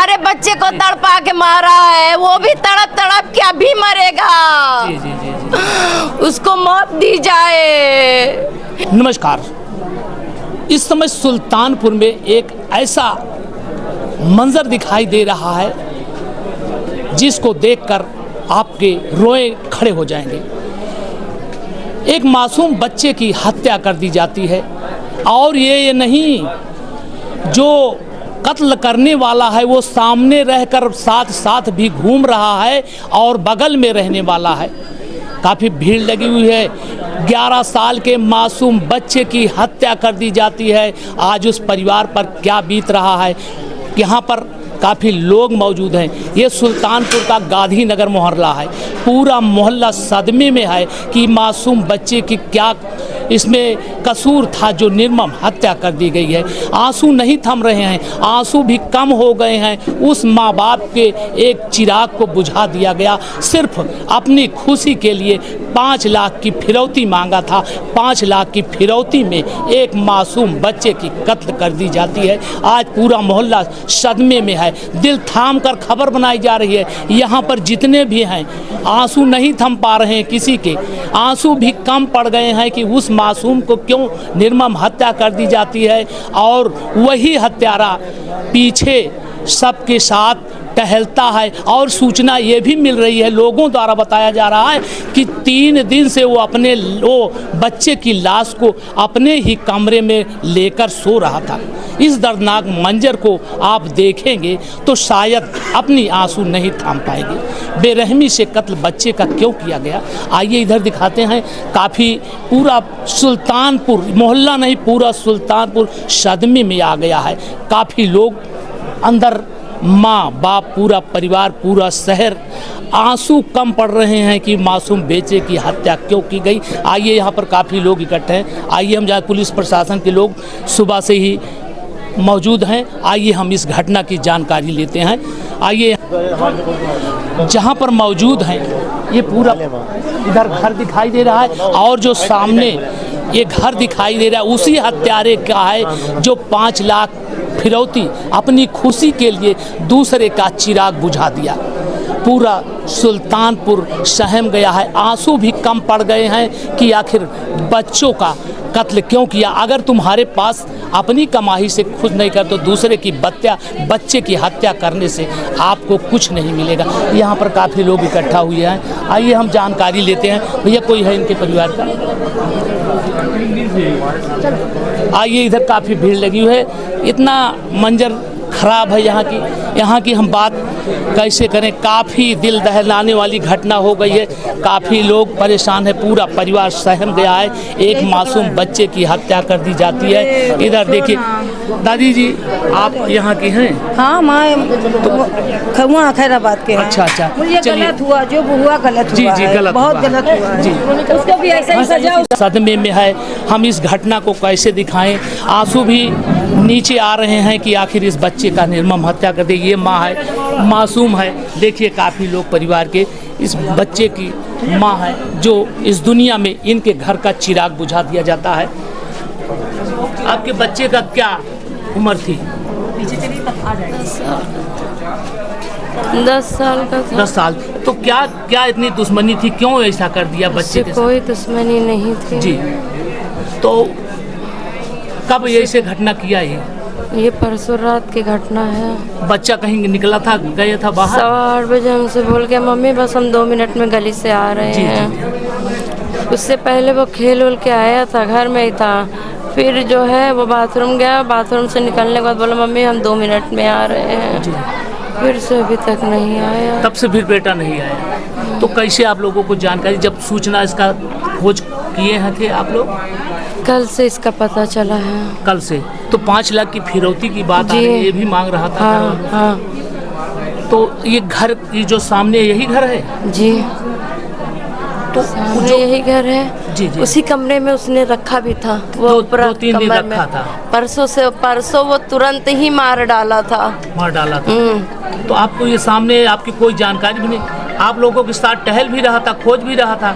हमारे बच्चे को तड़पा के मारा है, वो भी तड़प तड़प के अभी मरेगा। जी जी जी जी। उसको मौत दी जाए। नमस्कार। इस समय सुल्तानपुर में एक ऐसा मंजर दिखाई दे रहा है जिसको देखकर आपके रोए खड़े हो जाएंगे। एक मासूम बच्चे की हत्या कर दी जाती है और ये नहीं, जो कत्ल करने वाला है वो सामने रहकर साथ साथ भी घूम रहा है और बगल में रहने वाला है। काफ़ी भीड़ लगी हुई है। 11 साल के मासूम बच्चे की हत्या कर दी जाती है। आज उस परिवार पर क्या बीत रहा है। यहाँ पर काफ़ी लोग मौजूद हैं। ये सुल्तानपुर का गांधी नगर मोहल्ला है। पूरा मोहल्ला सदमे में है कि मासूम बच्चे की क्या इसमें कसूर था जो निर्मम हत्या कर दी गई है। आंसू नहीं थम रहे हैं, आंसू भी कम हो गए हैं। उस माँ बाप के एक चिराग को बुझा दिया गया। सिर्फ अपनी खुशी के लिए 5 लाख की फिरौती मांगा था। 5 लाख की फिरौती में एक मासूम बच्चे की कत्ल कर दी जाती है। आज पूरा मोहल्ला सदमे में है। दिल थाम कर खबर बनाई जा रही है। यहाँ पर जितने भी हैं आंसू नहीं थम पा रहे हैं किसी के। आंसू भी कम पड़ गए हैं कि उस मासूम को क्यों निर्मम हत्या कर दी जाती है और वही हत्यारा पीछे सबके साथ टहलता है। और सूचना ये भी मिल रही है, लोगों द्वारा बताया जा रहा है कि 3 दिन से वो बच्चे की लाश को अपने ही कमरे में लेकर सो रहा था। इस दर्दनाक मंजर को आप देखेंगे तो शायद अपनी आंसू नहीं थाम पाएंगे। बेरहमी से कत्ल बच्चे का क्यों किया गया, आइए इधर दिखाते हैं। काफ़ी पूरा सुल्तानपुर मोहल्ला नहीं, पूरा सुल्तानपुर सदमे में आ गया है। काफ़ी लोग अंदर, माँ बाप, पूरा परिवार, पूरा शहर आंसू कम पड़ रहे हैं कि मासूम बच्चे की हत्या क्यों की गई। आइए यहाँ पर काफ़ी लोग इकट्ठे हैं। आइए हम जहाँ पुलिस प्रशासन के लोग सुबह से ही मौजूद हैं, आइए हम इस घटना की जानकारी लेते हैं। आइए जहाँ पर मौजूद हैं, ये पूरा इधर घर दिखाई दे रहा है और जो सामने ये घर दिखाई दे रहा है उसी हत्यारे का है जो 5 लाख फिरौती अपनी खुशी के लिए दूसरे का चिराग बुझा दिया। पूरा सुल्तानपुर सहम गया है। आंसू भी कम पड़ गए हैं कि आखिर बच्चों का कत्ल क्यों किया। अगर तुम्हारे पास अपनी कमाई से खुद नहीं कर तो दूसरे की बच्चे की हत्या करने से आपको कुछ नहीं मिलेगा। यहाँ पर काफ़ी लोग इकट्ठा हुए हैं। आइए हम जानकारी लेते हैं। भैया कोई है इनके परिवार का? आइए, इधर काफ़ी भीड़ लगी हुई है। इतना मंजर खराब है यहाँ की हम बात कैसे करें। काफ़ी दिल दहलाने वाली घटना हो गई है। काफ़ी लोग परेशान है, पूरा परिवार सहम गया है। एक मासूम बच्चे की हत्या कर दी जाती है। इधर देखिए दादी जी, आप यहाँ की हैं? हाँ, मैं खैराबाद के हैं। अच्छा अच्छा, ये गलत हुआ, जो हुआ गलत जी हुआ जी, है। गलत बहुत हुआ गलत हुआ है। जी। उसको भी ऐसा ही सजा। सदमे में है, हम इस घटना को कैसे दिखाएं। आंसू भी नीचे आ रहे हैं कि आखिर इस बच्चे का निर्मम हत्या कर दी। ये माँ है, मासूम है। देखिए काफ़ी लोग परिवार के इस बच्चे की माँ है जो इस दुनिया में इनके घर का चिराग बुझा दिया जाता है। आपके बच्चे का क्या उम्र थी? 10 साल का था। 10 साल। तो क्या इतनी दुश्मनी थी, क्यों ऐसा कर दिया बच्चे के साथ? कोई दुश्मनी नहीं थी जी। तो कब ऐसे घटना किया ये परसों रात की घटना है। बच्चा कहीं निकला था, गया था बाहर? 8:15 बजे हमसे बोल के मम्मी बस हम 2 मिनट में गली से आ रहे हैं। उससे पहले वो खेल उल के आया था, घर में ही था। फिर जो है वो बाथरूम गया, बाथरूम से निकलने के बाद बोला मम्मी हम 2 मिनट में आ रहे हैं। फिर से अभी तक नहीं आया। तब से फिर बेटा नहीं आया। तो कैसे आप लोगों को जानकारी, जब सूचना इसका खोज किए हैं थे आप लोग? कल से इसका पता चला है। कल से? तो 5 लाख की फिरौती की बात आ रही है, ये भी मांग रहा था। हाँ हाँ। तो ये घर, ये जो सामने यही घर है? जी, तो जो यही घर है। जी जी। उसी कमरे में उसने रखा भी था। वो 2-3 दिन रखा था। परसों वो तुरंत ही मार डाला था। तो आपको ये सामने आपकी कोई जानकारी भी नहीं, आप लोगों के साथ टहल भी रहा था, खोज भी रहा था।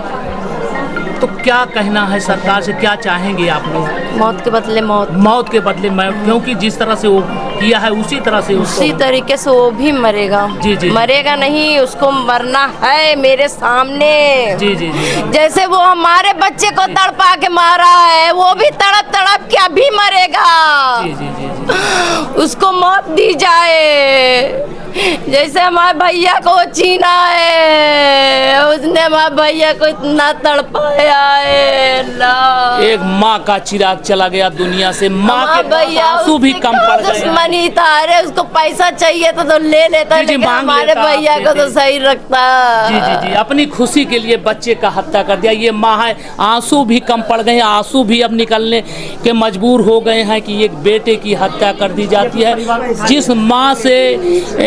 तो क्या कहना है सरकार से, क्या चाहेंगे आप लोग? मौत के बदले मौत। मौत के बदले, क्योंकि जिस तरह से वो किया है उसी तरह से उसी तरीके से वो भी मरेगा। जी, जी। मरेगा नहीं, उसको मरना है मेरे सामने। जी जी जी जैसे वो हमारे बच्चे को तड़पा के मारा है, वो भी तड़प तड़प के अभी मरेगा। जी जी जी जी। उसको मौत दी जाए। जैसे हमारे भैया को छीना है, उसने हमारे भैया को इतना तड़पाया है अल्लाह। एक माँ का चिराग चला गया दुनिया से, माँ हमारा के भैया आंसू भी कम पड़ गए। दुश्मनी था, अरे उसको पैसा चाहिए तो ले लेता, जी, जी, लेकिन मांग हमारे लेता, भैया को तो जी, सही रखता। जी जी जी, अपनी खुशी के लिए बच्चे का हत्या कर दिया। ये माँ है, आंसू भी कम पड़ गए, आंसू भी अब निकलने के मजबूर हो गए हैं कि एक बेटे की हत्या कर दी जाती है। जिस माँ से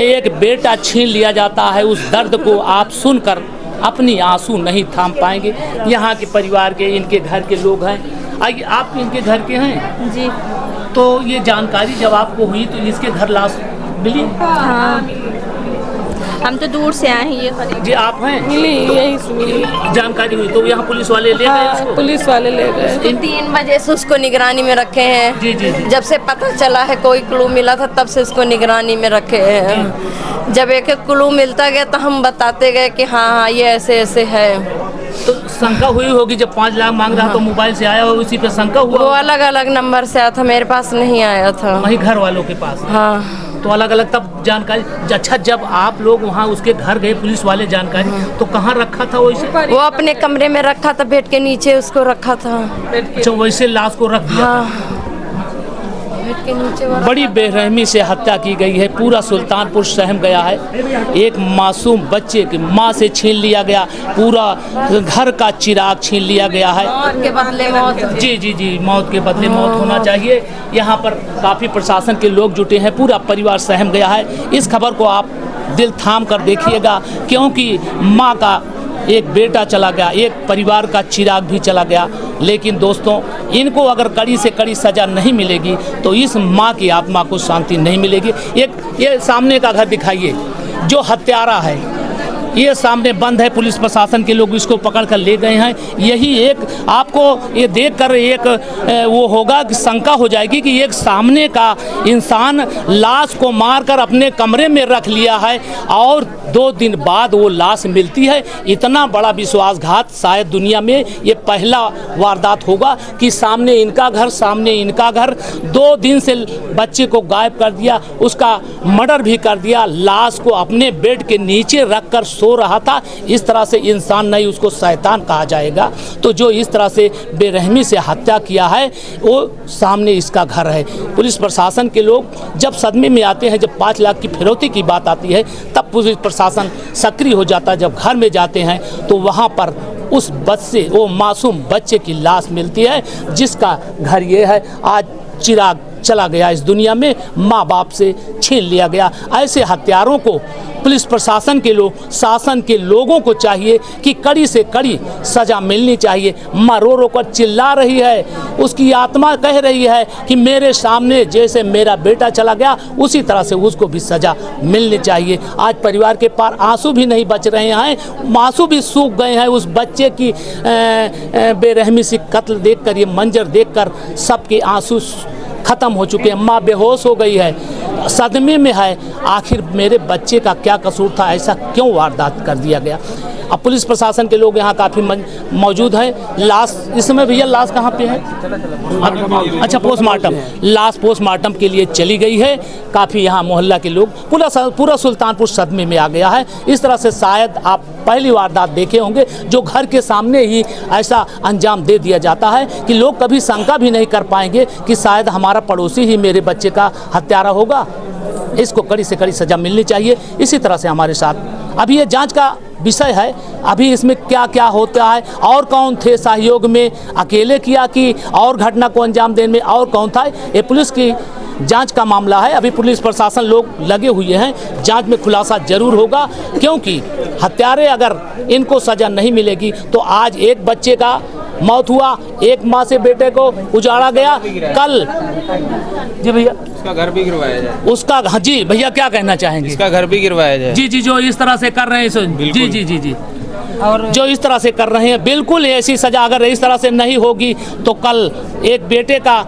एक बेटा छीन लिया जाता है, उस दर्द को आप सुनकर अपनी आंसू नहीं थाम पाएंगे। यहाँ के परिवार के, इनके घर के लोग हैं। आइए, आप इनके घर के हैं जी। तो ये जानकारी जब आपको हुई तो इसके घर लाश मिली? हाँ, हम तो दूर से आए हैं ये खरीद। जी, आप हैं? मिली, यही से मिली। जानकारी हुई तो यहाँ पुलिस वाले ले गए हाँ, उसको? पुलिस वाले ले गए। 3 बजे से उसको निगरानी में रखे हैं। जी जी जी। जब से पता चला है कोई क्लू मिला था, तब से उसको निगरानी में रखे हैं। जब एक एक क्लू मिलता गया तो हम बताते गए कि हाँ हाँ ये ऐसे ऐसे है। तो शंका हुई होगी जब 5 लाख मांग रहा तो मोबाइल से आया हो, उसी पे शंका हुआ? वो अलग अलग नंबर से आया था, मेरे पास नहीं आया था। वही घर वालों के पास? हाँ। तो अलग अलग तब जानकारी। अच्छा, जब आप लोग वहाँ उसके घर गए पुलिस वाले जानकारी, तो कहाँ रखा था वैसे? वो अपने कमरे में रखा था, बेड के नीचे उसको रखा था। अच्छा, वैसे लाश को रख दिया? हाँ, बेड के नीचे वो बड़ी बेरहमी से हत्या की गई है। पूरा सुल्तानपुर सहम गया है। एक मासूम बच्चे की माँ से छीन लिया गया, पूरा घर का चिराग छीन लिया गया है। मौत के बदले मौत। जी जी जी, मौत के बदले मौत होना चाहिए। यहाँ पर काफ़ी प्रशासन के लोग जुटे हैं, पूरा परिवार सहम गया है। इस खबर को आप दिल थाम कर देखिएगा, क्योंकि माँ का एक बेटा चला गया, एक परिवार का चिराग भी चला गया। लेकिन दोस्तों, इनको अगर कड़ी से कड़ी सज़ा नहीं मिलेगी तो इस माँ की आत्मा को शांति नहीं मिलेगी। एक ये सामने का घर दिखाइए, जो हत्यारा है ये सामने बंद है। पुलिस प्रशासन के लोग इसको पकड़ कर ले गए हैं। यही एक आपको ये देखकर एक वो होगा कि शंका हो जाएगी कि एक सामने का इंसान लाश को मारकर अपने कमरे में रख लिया है और 2 दिन बाद वो लाश मिलती है। इतना बड़ा विश्वासघात शायद दुनिया में ये पहला वारदात होगा कि सामने इनका घर, सामने इनका घर। 2 दिन से बच्चे को गायब कर दिया, उसका मर्डर भी कर दिया, लाश को अपने बेड के नीचे रख कर सो रहा था। इस तरह से इंसान नहीं, उसको शैतान कहा जाएगा। तो जो इस तरह से बेरहमी से हत्या किया है, वो सामने इसका घर है। पुलिस प्रशासन के लोग जब सदमे में आते हैं, जब 5 लाख की फिरौती की बात आती है, तब पुलिस प्रशासन सक्रिय हो जाता है। जब घर में जाते हैं तो वहाँ पर उस बच्चे, वो मासूम बच्चे की लाश मिलती है, जिसका घर ये है। आज चिराग चला गया इस दुनिया में, माँ बाप से छीन लिया गया। ऐसे हत्यारों को पुलिस प्रशासन के लोग, शासन के लोगों को चाहिए कि कड़ी से कड़ी सज़ा मिलनी चाहिए। माँ रो रो कर चिल्ला रही है, उसकी आत्मा कह रही है कि मेरे सामने जैसे मेरा बेटा चला गया, उसी तरह से उसको भी सज़ा मिलनी चाहिए। आज परिवार के पार आंसू भी नहीं बच रहे हैं, आंसू भी सूख गए हैं। उस बच्चे की बेरहमी से कत्ल देखकर, ये मंजर देखकर सबके आंसू ख़त्म हो चुके हैं। माँ बेहोश हो गई है, सदमे में है। आखिर मेरे बच्चे का क्या कसूर था, ऐसा क्यों वारदात कर दिया गया? अब पुलिस प्रशासन के लोग यहाँ काफ़ी मौजूद हैं। लाश इस समय भैया लाश कहाँ पे है? अच्छा, पोस्टमार्टम, लाश पोस्टमार्टम के लिए चली गई है। काफ़ी यहाँ मोहल्ला के लोग, पूरा सुल्तानपुर सदमे में आ गया है। इस तरह से शायद आप पहली वारदात देखे होंगे जो घर के सामने ही ऐसा अंजाम दे दिया जाता है कि लोग कभी शंका भी नहीं कर पाएंगे कि शायद हमारा पड़ोसी ही मेरे बच्चे का हत्यारा होगा। इसको कड़ी से कड़ी सज़ा मिलनी चाहिए। इसी तरह से हमारे साथ अभी ये जांच का विषय है, अभी इसमें क्या क्या होता है और कौन थे सहयोग में, अकेले किया कि और घटना को अंजाम देने में और कौन था, ये पुलिस की जांच का मामला है। अभी पुलिस प्रशासन लोग लगे हुए हैं, जांच में खुलासा जरूर होगा। क्योंकि हत्यारे अगर इनको सज़ा नहीं मिलेगी तो आज एक बच्चे का मौत हुआ, एक माँ से बेटे को उजाड़ा गया, कल जी भैया उसका घर भी गिरवाया जाए, उसका, हाँ जी भैया क्या कहना चाहेंगे? इसका घर भी गिरवाया जाए। जी जी, जो इस तरह से कर रहे हैं जी जी जी जी। जो इस तरह से कर रहे हैं। बिल्कुल ऐसी सज़ा अगर इस तरह से नहीं होगी तो कल एक बेटे का,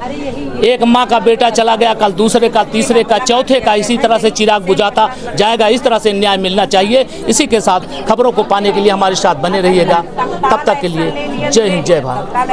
एक माँ का बेटा चला गया, कल दूसरे का, तीसरे का, चौथे का, इसी तरह से चिराग बुझाता जाएगा। इस तरह से न्याय मिलना चाहिए। इसी के साथ खबरों को पाने के लिए हमारे साथ बने रहिएगा। तब तक के लिए जय हिंद, जय भारत।